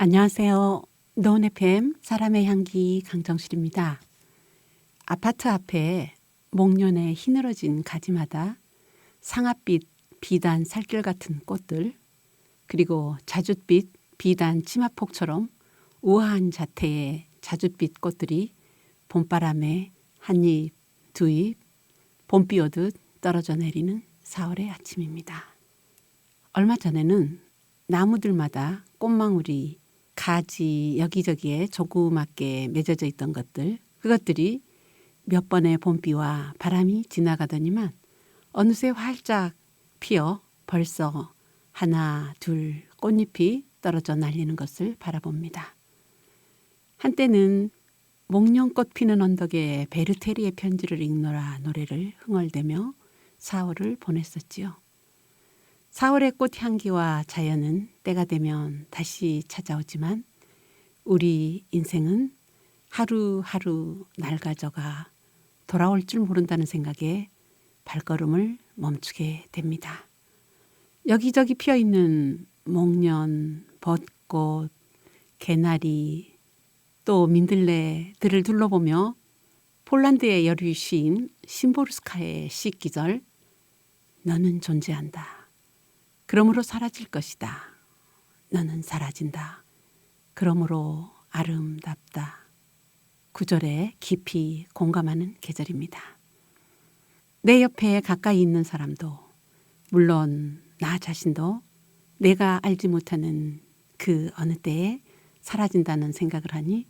안녕하세요. 노은 FM 사람의 향기 강정실입니다. 아파트 앞에 목련의 희늘어진 가지마다 상아빛 비단 살길 같은 꽃들, 그리고 자줏빛 비단 치마폭처럼 우아한 자태의 자줏빛 꽃들이 봄바람에 한 잎, 두 잎, 봄비 오듯 떨어져 내리는 4월의 아침입니다. 얼마 전에는 나무들마다 꽃망울이 가지 여기저기에 조그맣게 맺어져 있던 그것들이 몇 번의 봄비와 바람이 지나가더니만 어느새 활짝 피어 벌써 하나, 둘 꽃잎이 떨어져 날리는 것을 바라봅니다. 한때는 목련꽃 피는 언덕에 베르테리의 편지를 읽노라 노래를 흥얼대며 4월을 보냈었지요. 4월의 꽃향기와 자연은 때가 되면 다시 찾아오지만 우리 인생은 하루하루 낡아져가 돌아올 줄 모른다는 생각에 발걸음을 멈추게 됩니다. 여기저기 피어있는 목련, 벚꽃, 개나리, 또 민들레들을 둘러보며 폴란드의 여류 시인 심보르스카의 시기절 너는 존재한다. 그러므로 사라질 것이다. 너는 사라진다. 그러므로 아름답다. 구절에 깊이 공감하는 계절입니다. 내 옆에 가까이 있는 사람도, 물론 나 자신도 내가 알지 못하는 그 어느 때에 사라진다는 생각을 하니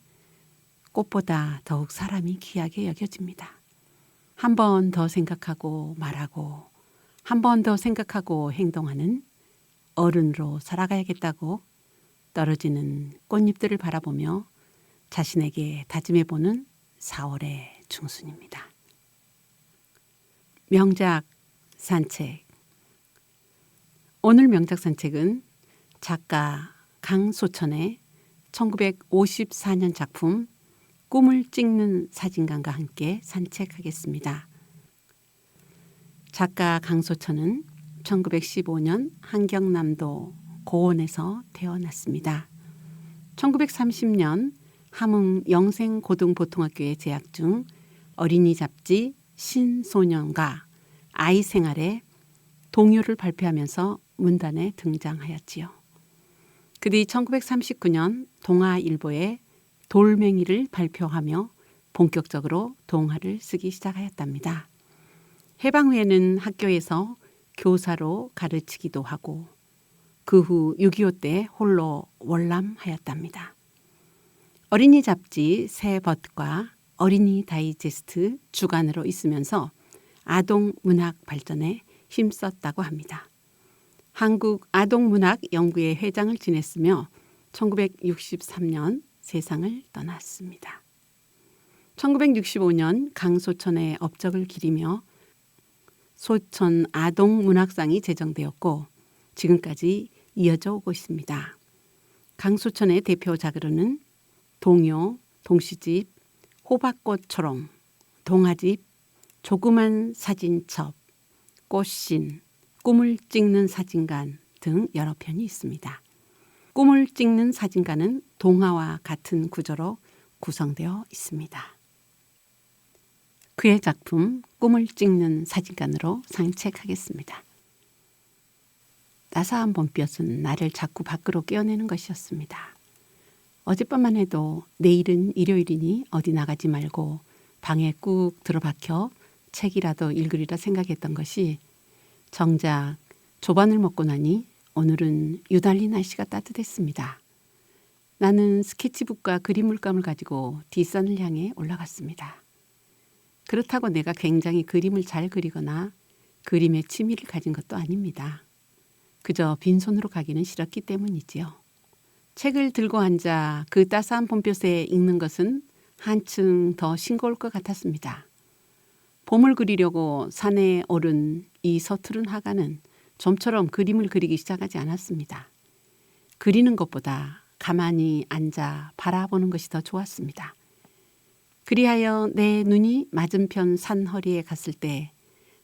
꽃보다 더욱 사람이 귀하게 여겨집니다. 한 번 더 생각하고 말하고 한 번 더 생각하고 행동하는 어른으로 살아가야겠다고 떨어지는 꽃잎들을 바라보며 자신에게 다짐해보는 4월의 중순입니다. 명작 산책. 오늘 명작 산책은 작가 강소천의 1954년 작품 꿈을 찍는 사진관과 함께 산책하겠습니다. 작가 강소천은 1915년 한경남도 고원에서 태어났습니다. 1930년 함흥 영생고등보통학교에 재학 중 어린이 잡지 신소년과 아이생활에 동요를 발표하면서 문단에 등장하였지요. 그 뒤 1939년 동아일보에 돌멩이를 발표하며 본격적으로 동화를 쓰기 시작하였답니다. 해방 후에는 학교에서 교사로 가르치기도 하고 그 후 6.25 때 홀로 월남하였답니다. 어린이 잡지 새벗과 어린이 다이제스트 주간으로 있으면서 아동 문학 발전에 힘썼다고 합니다. 한국 아동문학연구회 회장을 지냈으며 1963년 세상을 떠났습니다. 1965년 강소천의 업적을 기리며 소천 아동문학상이 제정되었고 지금까지 이어져 오고 있습니다. 강소천의 대표작으로는 동요, 동시집, 호박꽃초롱, 동화집, 조그만 사진첩, 꽃신, 꿈을 찍는 사진관 등 여러 편이 있습니다. 꿈을 찍는 사진관은 동화와 같은 구조로 구성되어 있습니다. 그의 작품 꿈을 찍는 사진관으로 산책하겠습니다. 따사한 봄볕은 나를 자꾸 밖으로 깨어내는 것이었습니다. 어젯밤만 해도 내일은 일요일이니 어디 나가지 말고 방에 꾹 들어박혀 책이라도 읽으리라 생각했던 것이 정작 조반을 먹고 나니 오늘은 유달리 날씨가 따뜻했습니다. 나는 스케치북과 그림 물감을 가지고 뒷산을 향해 올라갔습니다. 그렇다고 내가 굉장히 그림을 잘 그리거나 그림에 취미를 가진 것도 아닙니다. 그저 빈손으로 가기는 싫었기 때문이지요. 책을 들고 앉아 그 따스한 봄볕에 읽는 것은 한층 더 싱거울 것 같았습니다. 봄을 그리려고 산에 오른 이 서투른 하가는 좀처럼 그림을 그리기 시작하지 않았습니다. 그리는 것보다 가만히 앉아 바라보는 것이 더 좋았습니다. 그리하여 내 눈이 맞은편 산 허리에 갔을 때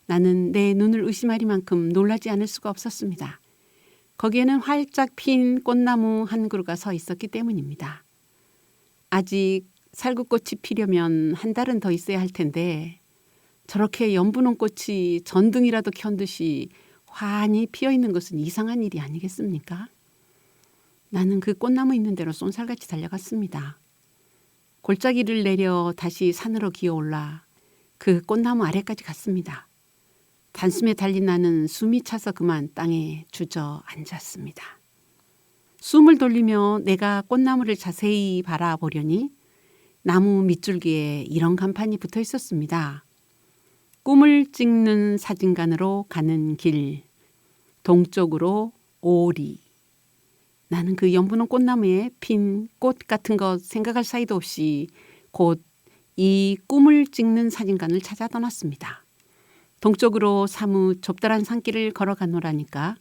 나는 내 눈을 의심하리만큼 놀라지 않을 수가 없었습니다. 거기에는 활짝 핀 꽃나무 한 그루가 서 있었기 때문입니다. 아직 살구꽃이 피려면 한 달은 더 있어야 할 텐데 저렇게 연분홍 꽃이 전등이라도 켠 듯이 환히 피어 있는 것은 이상한 일이 아니겠습니까? 나는 그 꽃나무 있는 대로 쏜살같이 달려갔습니다. 골짜기를 내려 다시 산으로 기어올라 그 꽃나무 아래까지 갔습니다. 단숨에 달린 나는 숨이 차서 그만 땅에 주저앉았습니다. 숨을 돌리며 내가 꽃나무를 자세히 바라보려니 나무 밑줄기에 이런 간판이 붙어 있었습니다. 꿈을 찍는 사진관으로 가는 길, 동쪽으로 오리. 나는 그 연분홍 꽃나무에 핀 꽃 같은 것 생각할 사이도 없이 곧 이 꿈을 찍는 사진관을 찾아 떠났습니다. 동쪽으로 사뭇 좁다란 산길을 걸어가노라니까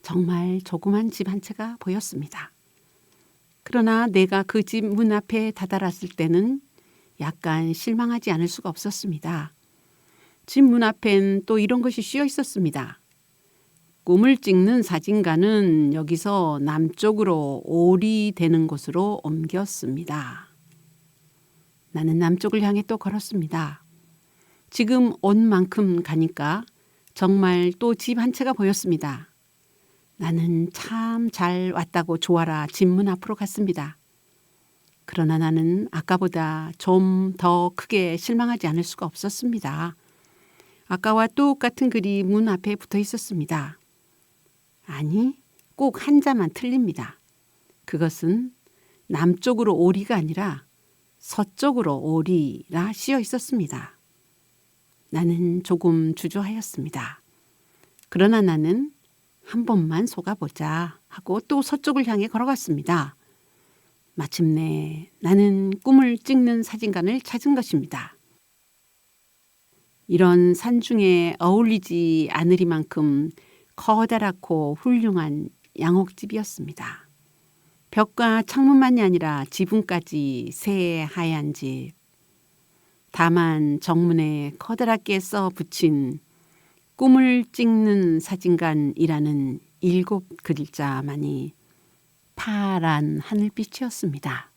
정말 조그만 집 한 채가 보였습니다. 그러나 내가 그 집 문 앞에 다다랐을 때는 약간 실망하지 않을 수가 없었습니다. 집 문 앞엔 또 이런 것이 씌어 있었습니다. 꿈을 찍는 사진가는 여기서 남쪽으로 오리 되는 곳으로 옮겼습니다. 나는 남쪽을 향해 또 걸었습니다. 지금 온 만큼 가니까 정말 또 집 한 채가 보였습니다. 나는 참 잘 왔다고 좋아라 집 문 앞으로 갔습니다. 그러나 나는 아까보다 좀 더 크게 실망하지 않을 수가 없었습니다. 아까와 똑같은 글이 문 앞에 붙어 있었습니다. 아니, 꼭 한자만 틀립니다. 그것은 남쪽으로 오리가 아니라 서쪽으로 오리라 씌어 있었습니다. 나는 조금 주저하였습니다. 그러나 나는 한 번만 속아보자 하고 또 서쪽을 향해 걸어갔습니다. 마침내 나는 꿈을 찍는 사진관을 찾은 것입니다. 이런 산중에 어울리지 않으리만큼 커다랗고 훌륭한 양옥집이었습니다. 벽과 창문만이 아니라 지붕까지 새하얀 집. 다만 정문에 커다랗게 써 붙인 꿈을 찍는 사진관이라는 7글자만이 파란 하늘빛이었습니다.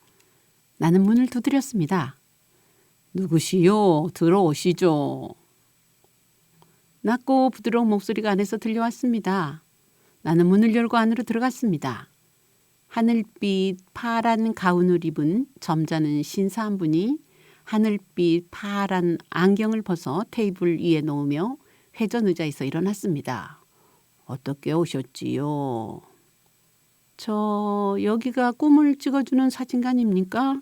나는 문을 두드렸습니다. 누구시요? 들어오시죠. 낮고 부드러운 목소리가 안에서 들려왔습니다. 나는 문을 열고 안으로 들어갔습니다. 하늘빛 파란 가운을 입은 점잖은 신사 한 분이 하늘빛 파란 안경을 벗어 테이블 위에 놓으며 회전 의자에서 일어났습니다. 어떻게 오셨지요? 저 여기가 꿈을 찍어주는 사진관입니까?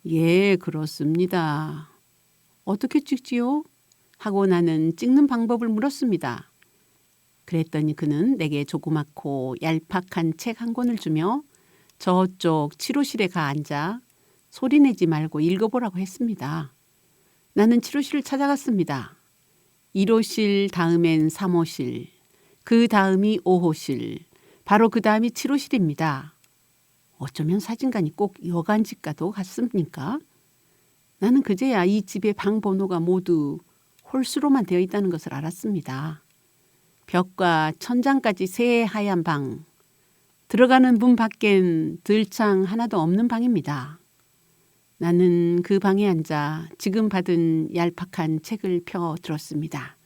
예, 그렇습니다. 어떻게 찍지요? 하고 나는 찍는 방법을 물었습니다. 그랬더니 그는 내게 조그맣고 얄팍한 책 한 권을 주며 저쪽 치료실에 가 앉아 소리내지 말고 읽어보라고 했습니다. 나는 치료실을 찾아갔습니다. 1호실 다음엔 3호실, 그 다음이 5호실, 바로 그 다음이 7호실입니다. 어쩌면 사진관이 꼭 여간 집과도 같습니까? 나는 그제야 이 집의 방 번호가 모두 홀수로만 되어 있다는 것을 알았습니다. 벽과 천장까지 새하얀 방, 들어가는 문 밖엔 들창 하나도 없는 방입니다. 나는 그 방에 앉아 지금 받은 얄팍한 책을 펴 들었습니다.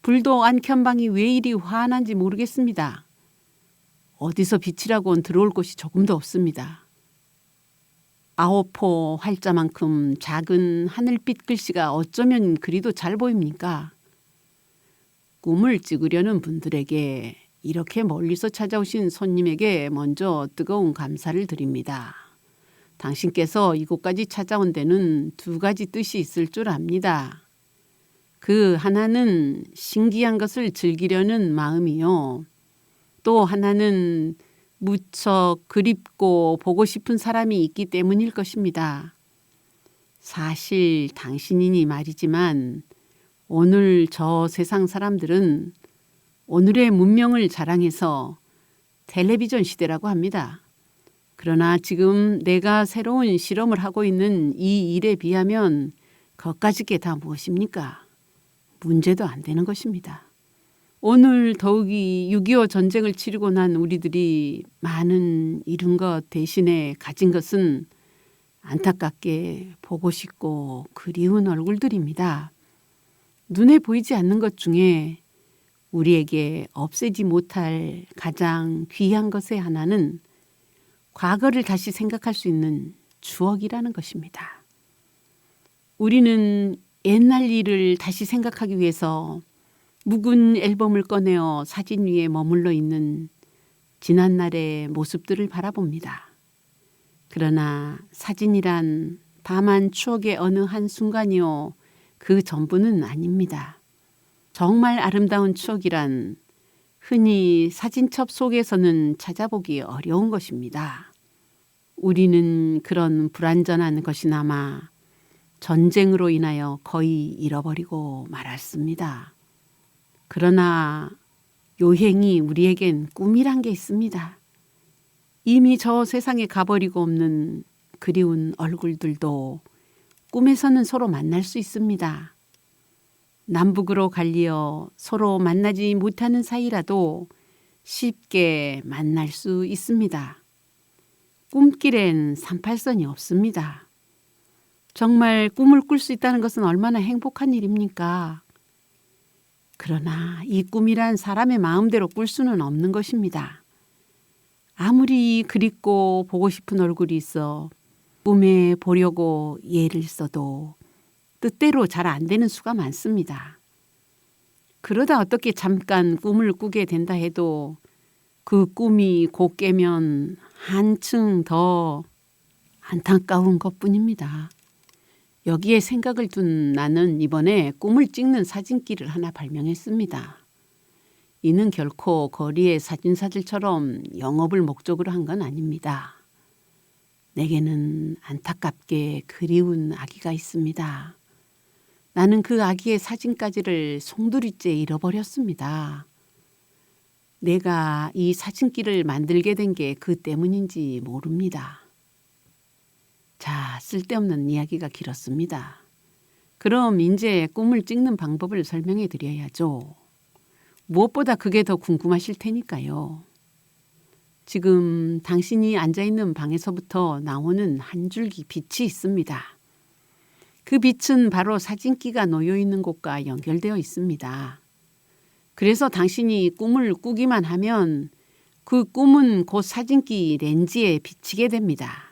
불도 안 켠 방이 왜 이리 환한지 모르겠습니다. 어디서 빛이라곤 들어올 곳이 조금도 없습니다. 9호 활자만큼 작은 하늘빛 글씨가 어쩌면 그리도 잘 보입니까? 꿈을 찍으려는 분들에게 이렇게 멀리서 찾아오신 손님에게 먼저 뜨거운 감사를 드립니다. 당신께서 이곳까지 찾아온 데는 2가지 뜻이 있을 줄 압니다. 그 하나는 신기한 것을 즐기려는 마음이요. 또 하나는 무척 그립고 보고 싶은 사람이 있기 때문일 것입니다. 사실 당신이니 말이지만 오늘 저 세상 사람들은 오늘의 문명을 자랑해서 텔레비전 시대라고 합니다. 그러나 지금 내가 새로운 실험을 하고 있는 이 일에 비하면 그까짓 게 다 무엇입니까? 문제도 안 되는 것입니다. 오늘 더욱이 6.25 전쟁을 치르고 난 우리들이 많은 잃은 것 대신에 가진 것은 안타깝게 보고 싶고 그리운 얼굴들입니다. 눈에 보이지 않는 것 중에 우리에게 없애지 못할 가장 귀한 것의 하나는 과거를 다시 생각할 수 있는 추억이라는 것입니다. 우리는 옛날 일을 다시 생각하기 위해서 묵은 앨범을 꺼내어 사진 위에 머물러 있는 지난날의 모습들을 바라봅니다. 그러나 사진이란 다만 추억의 어느 한 순간이요. 그 전부는 아닙니다. 정말 아름다운 추억이란 흔히 사진첩 속에서는 찾아보기 어려운 것입니다. 우리는 그런 불완전한 것이나마 전쟁으로 인하여 거의 잃어버리고 말았습니다. 그러나 요행이 우리에겐 꿈이란 게 있습니다. 이미 저 세상에 가버리고 없는 그리운 얼굴들도 꿈에서는 서로 만날 수 있습니다. 남북으로 갈리어 서로 만나지 못하는 사이라도 쉽게 만날 수 있습니다. 꿈길엔 38선이 없습니다. 정말 꿈을 꿀 수 있다는 것은 얼마나 행복한 일입니까? 그러나 이 꿈이란 사람의 마음대로 꿀 수는 없는 것입니다. 아무리 그립고 보고 싶은 얼굴이 있어 꿈에 보려고 예를 써도 뜻대로 잘 안 되는 수가 많습니다. 그러다 어떻게 잠깐 꿈을 꾸게 된다 해도 그 꿈이 곧 깨면 한층 더 안타까운 것뿐입니다. 여기에 생각을 둔 나는 이번에 꿈을 찍는 사진기를 하나 발명했습니다. 이는 결코 거리의 사진사들처럼 영업을 목적으로 한 건 아닙니다. 내게는 안타깝게 그리운 아기가 있습니다. 나는 그 아기의 사진까지를 송두리째 잃어버렸습니다. 내가 이 사진기를 만들게 된 게 그 때문인지 모릅니다. 자, 쓸데없는 이야기가 길었습니다. 그럼 이제 꿈을 찍는 방법을 설명해 드려야죠. 무엇보다 그게 더 궁금하실 테니까요. 지금 당신이 앉아있는 방에서부터 나오는 한 줄기 빛이 있습니다. 그 빛은 바로 사진기가 놓여있는 곳과 연결되어 있습니다. 그래서 당신이 꿈을 꾸기만 하면 그 꿈은 곧 사진기 렌즈에 비치게 됩니다.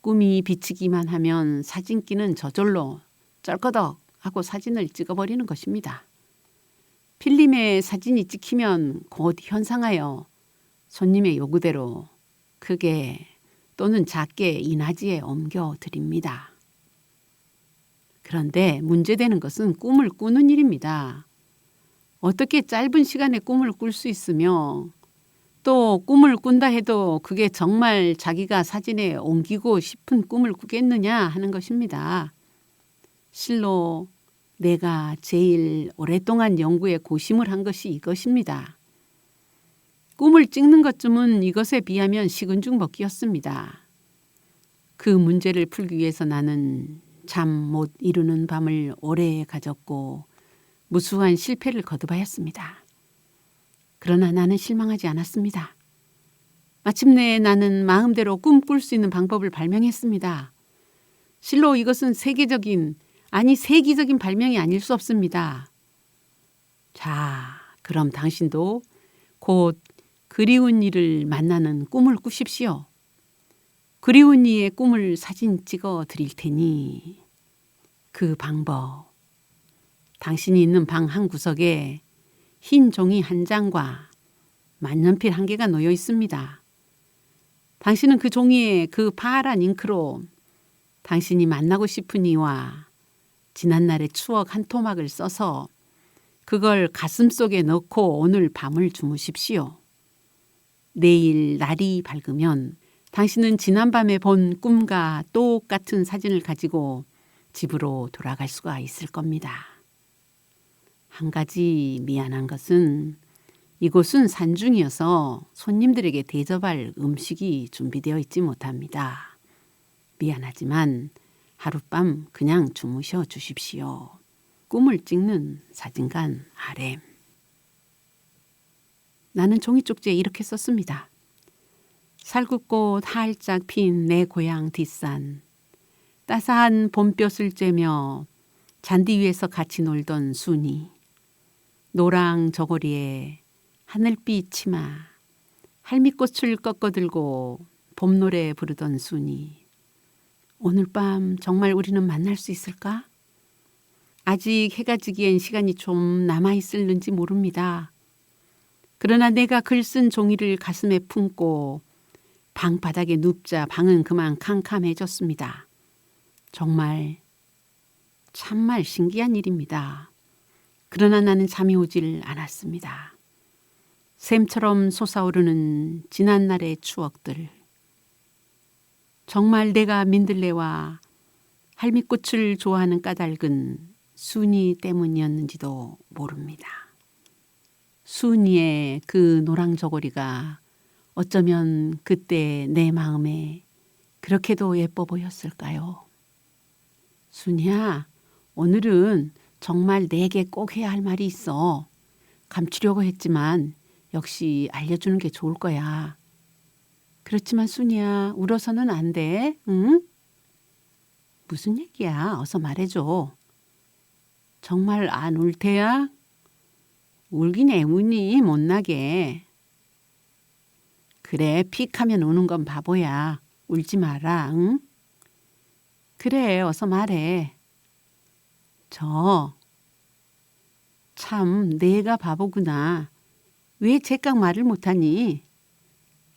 꿈이 비치기만 하면 사진기는 저절로 쩔거덕 하고 사진을 찍어버리는 것입니다. 필름에 사진이 찍히면 곧 현상하여 손님의 요구대로 크게 또는 작게 인화지에 옮겨 드립니다. 그런데 문제되는 것은 꿈을 꾸는 일입니다. 어떻게 짧은 시간에 꿈을 꿀 수 있으며 또 꿈을 꾼다 해도 그게 정말 자기가 사진에 옮기고 싶은 꿈을 꾸겠느냐 하는 것입니다. 실로 내가 제일 오랫동안 연구에 고심을 한 것이 이것입니다. 꿈을 찍는 것쯤은 이것에 비하면 식은 죽 먹기였습니다. 그 문제를 풀기 위해서 나는 잠 못 이루는 밤을 오래 가졌고 무수한 실패를 거듭하였습니다. 그러나 나는 실망하지 않았습니다. 마침내 나는 마음대로 꿈꿀 수 있는 방법을 발명했습니다. 실로 이것은 세계적인, 아니 세기적인 발명이 아닐 수 없습니다. 자, 그럼 당신도 곧 그리운 이를 만나는 꿈을 꾸십시오. 그리운 이의 꿈을 사진 찍어 드릴 테니 그 방법, 당신이 있는 방 한 구석에 흰 종이 한 장과 만년필 한 개가 놓여 있습니다. 당신은 그 종이에 그 파란 잉크로 당신이 만나고 싶은 이와 지난날의 추억 한 토막을 써서 그걸 가슴속에 넣고 오늘 밤을 주무십시오. 내일 날이 밝으면 당신은 지난밤에 본 꿈과 똑같은 사진을 가지고 집으로 돌아갈 수가 있을 겁니다. 한 가지 미안한 것은 이곳은 산중이어서 손님들에게 대접할 음식이 준비되어 있지 못합니다. 미안하지만 하룻밤 그냥 주무셔 주십시오. 꿈을 찍는 사진관 RM. 나는 종이 쪽지에 이렇게 썼습니다. 살구꽃 활짝 핀 내 고향 뒷산. 따스한 봄볕을 쬐며 잔디 위에서 같이 놀던 순이. 노랑 저고리에 하늘빛 치마. 할미꽃을 꺾어들고 봄노래 부르던 순이. 오늘 밤 정말 우리는 만날 수 있을까? 아직 해가 지기엔 시간이 좀 남아있을는지 모릅니다. 그러나 내가 글 쓴 종이를 가슴에 품고 방바닥에 눕자 방은 그만 캄캄해졌습니다. 정말 신기한 일입니다. 그러나 나는 잠이 오질 않았습니다. 샘처럼 솟아오르는 지난날의 추억들. 정말 내가 민들레와 할미꽃을 좋아하는 까닭은 순이 때문이었는지도 모릅니다. 순이의 그 노랑 저고리가 어쩌면 그때 내 마음에 그렇게도 예뻐 보였을까요? 순이야, 오늘은 정말 내게 꼭 해야 할 말이 있어. 감추려고 했지만 역시 알려주는 게 좋을 거야. 그렇지만 순이야, 울어서는 안 돼. 응? 무슨 얘기야? 어서 말해줘. 정말 안 울 테야? 울긴 애우니 못나게. 그래, 픽 하면 우는 건 바보야. 울지 마라. 응? 그래, 어서 말해. 참 내가 바보구나. 왜 제깍 말을 못하니?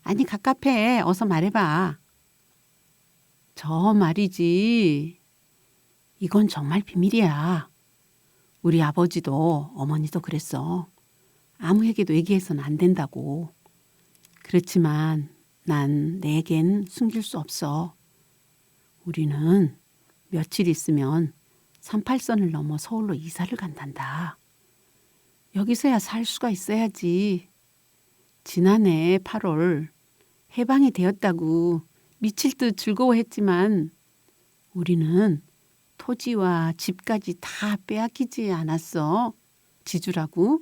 아니 갑갑해. 어서 말해봐. 말이지. 이건 정말 비밀이야. 우리 아버지도 어머니도 그랬어. 아무에게도 얘기해서는 안 된다고. 그렇지만 난 내겐 숨길 수 없어. 우리는 며칠 있으면 38선을 넘어 서울로 이사를 간단다. 여기서야 살 수가 있어야지. 지난해 8월 해방이 되었다고 미칠 듯 즐거워했지만 우리는 토지와 집까지 다 빼앗기지 않았어. 지주라고.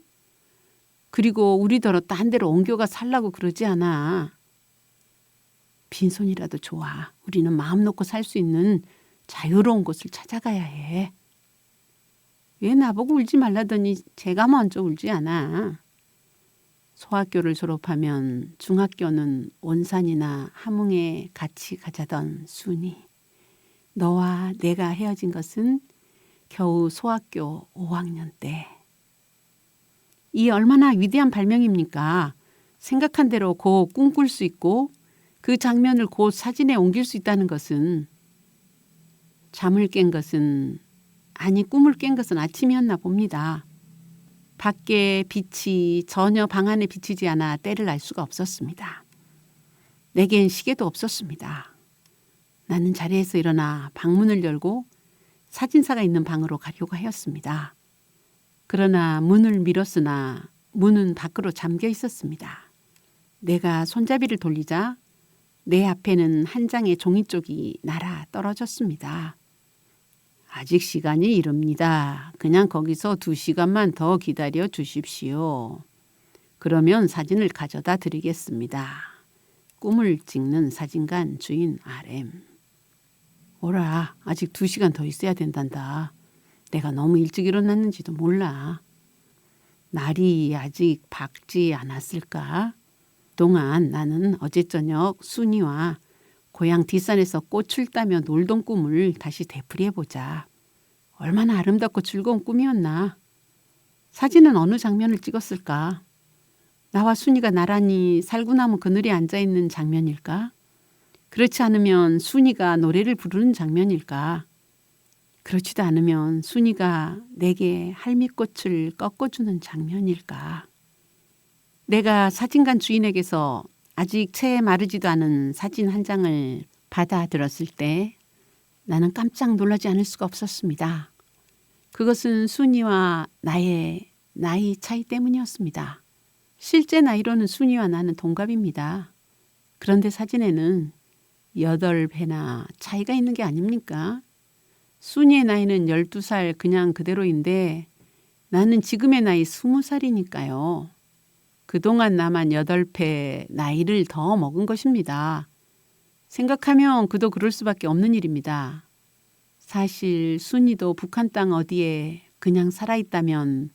그리고 우리더러 딴 데로 옮겨가 살라고 그러지 않아. 빈손이라도 좋아. 우리는 마음 놓고 살 수 있는 자유로운 곳을 찾아가야 해. 왜 나보고 울지 말라더니 제가 먼저 울지 않아. 소학교를 졸업하면 중학교는 온산이나 함흥에 같이 가자던 순이. 너와 내가 헤어진 것은 겨우 소학교 5학년 때. 이 얼마나 위대한 발명입니까? 생각한 대로 곧 꿈꿀 수 있고 그 장면을 곧 사진에 옮길 수 있다는 것은. 잠을 깬 것은 꿈을 깬 것은 아침이었나 봅니다. 밖에 빛이 전혀 방 안에 비치지 않아 때를 알 수가 없었습니다. 내겐 시계도 없었습니다. 나는 자리에서 일어나 방문을 열고 사진사가 있는 방으로 가려고 하였습니다. 그러나 문을 밀었으나 문은 밖으로 잠겨 있었습니다. 내가 손잡이를 돌리자 내 앞에는 한 장의 종이 쪽이 날아 떨어졌습니다. 아직 시간이 이릅니다. 그냥 거기서 2시간만 더 기다려 주십시오. 그러면 사진을 가져다 드리겠습니다. 꿈을 찍는 사진관 주인 RM. 오라, 아직 2시간 더 있어야 된단다. 내가 너무 일찍 일어났는지도 몰라. 날이 아직 밝지 않았을까? 그동안 나는 어제 저녁 순이와 고향 뒷산에서 꽃을 따며 놀던 꿈을 다시 되풀이해보자. 얼마나 아름답고 즐거운 꿈이었나. 사진은 어느 장면을 찍었을까? 나와 순이가 나란히 살구나무 그늘에 앉아있는 장면일까? 그렇지 않으면 순이가 노래를 부르는 장면일까? 그렇지도 않으면 순이가 내게 할미꽃을 꺾어주는 장면일까? 내가 사진관 주인에게서 아직 채 마르지도 않은 사진 한 장을 받아들었을 때 나는 깜짝 놀라지 않을 수가 없었습니다. 그것은 순이와 나의 나이 차이 때문이었습니다. 실제 나이로는 순이와 나는 동갑입니다. 그런데 사진에는 8배나 차이가 있는 게 아닙니까? 순이의 나이는 12살 그냥 그대로인데 나는 지금의 나이 20살이니까요. 그동안 나만 8배 나이를 더 먹은 것입니다. 생각하면 그도 그럴 수밖에 없는 일입니다. 사실 순이도 북한 땅 어디에 그냥 살아있다면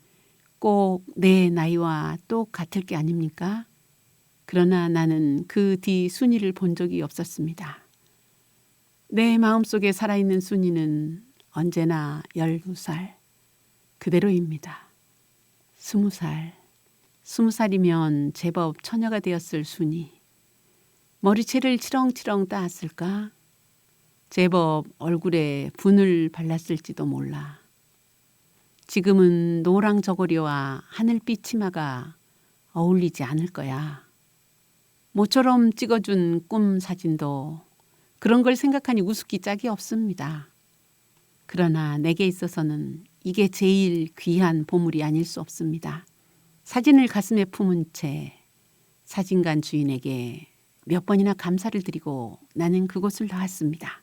꼭 내 나이와 똑같을 게 아닙니까? 그러나 나는 그 뒤 순이를 본 적이 없었습니다. 내 마음속에 살아있는 순이는 언제나 12살 그대로입니다. 20살, 20살이면 제법 처녀가 되었을 순이 머리채를 치렁치렁 따았을까? 제법 얼굴에 분을 발랐을지도 몰라. 지금은 노랑 저고리와 하늘빛 치마가 어울리지 않을 거야. 모처럼 찍어준 꿈 사진도 그런 걸 생각하니 우습기 짝이 없습니다. 그러나 내게 있어서는 이게 제일 귀한 보물이 아닐 수 없습니다. 사진을 가슴에 품은 채 사진관 주인에게 몇 번이나 감사를 드리고 나는 그곳을 나왔습니다.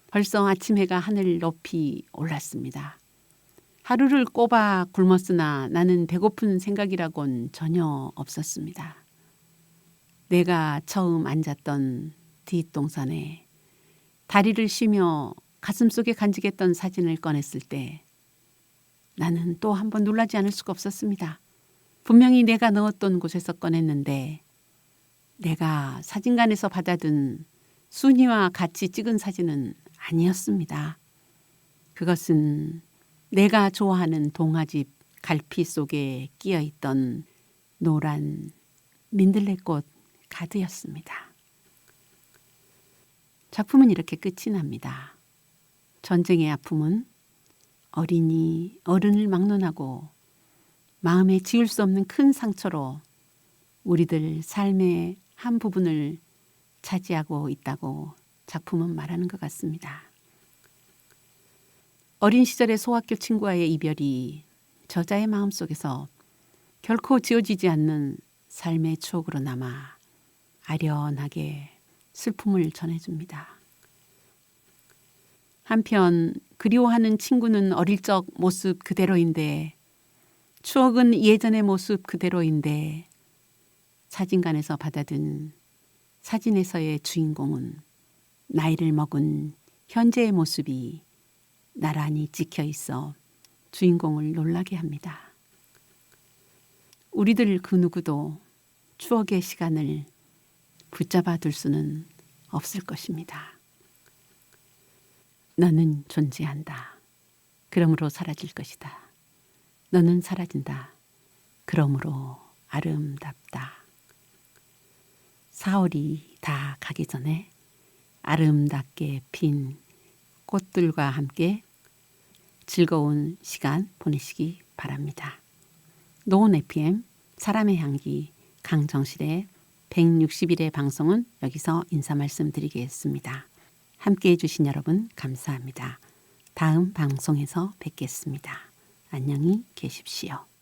벌써 아침 해가 하늘 높이 올랐습니다. 하루를 꼬박 굶었으나 나는 배고픈 생각이라곤 전혀 없었습니다. 내가 처음 앉았던 뒷동산에 다리를 쉬며 가슴속에 간직했던 사진을 꺼냈을 때 나는 또 한 번 놀라지 않을 수가 없었습니다. 분명히 내가 넣었던 곳에서 꺼냈는데 내가 사진관에서 받아둔 순이와 같이 찍은 사진은 아니었습니다. 그것은 내가 좋아하는 동화집 갈피 속에 끼어있던 노란 민들레꽃 가드였습니다. 작품은 이렇게 끝이 납니다. 전쟁의 아픔은 어린이 어른을 막론하고 마음에 지울 수 없는 큰 상처로 우리들 삶의 한 부분을 차지하고 있다고 작품은 말하는 것 같습니다. 어린 시절의 소학교 친구와의 이별이 저자의 마음속에서 결코 지워지지 않는 삶의 추억으로 남아 아련하게 슬픔을 전해줍니다. 한편 그리워하는 친구는 어릴 적 모습 그대로인데 추억은 예전의 모습 그대로인데 사진관에서 받아든 사진에서의 주인공은 나이를 먹은 현재의 모습이 나란히 찍혀 있어 주인공을 놀라게 합니다. 우리들 그 누구도 추억의 시간을 붙잡아 둘 수는 없을 것입니다. 너는 존재한다. 그러므로 사라질 것이다. 너는 사라진다. 그러므로 아름답다. 4월이 다 가기 전에 아름답게 핀 꽃들과 함께 즐거운 시간 보내시기 바랍니다. 노은 FM 사람의 향기 강정실의 160일의 방송은 여기서 인사 말씀드리겠습니다. 함께해 주신 여러분 감사합니다. 다음 방송에서 뵙겠습니다. 안녕히 계십시오.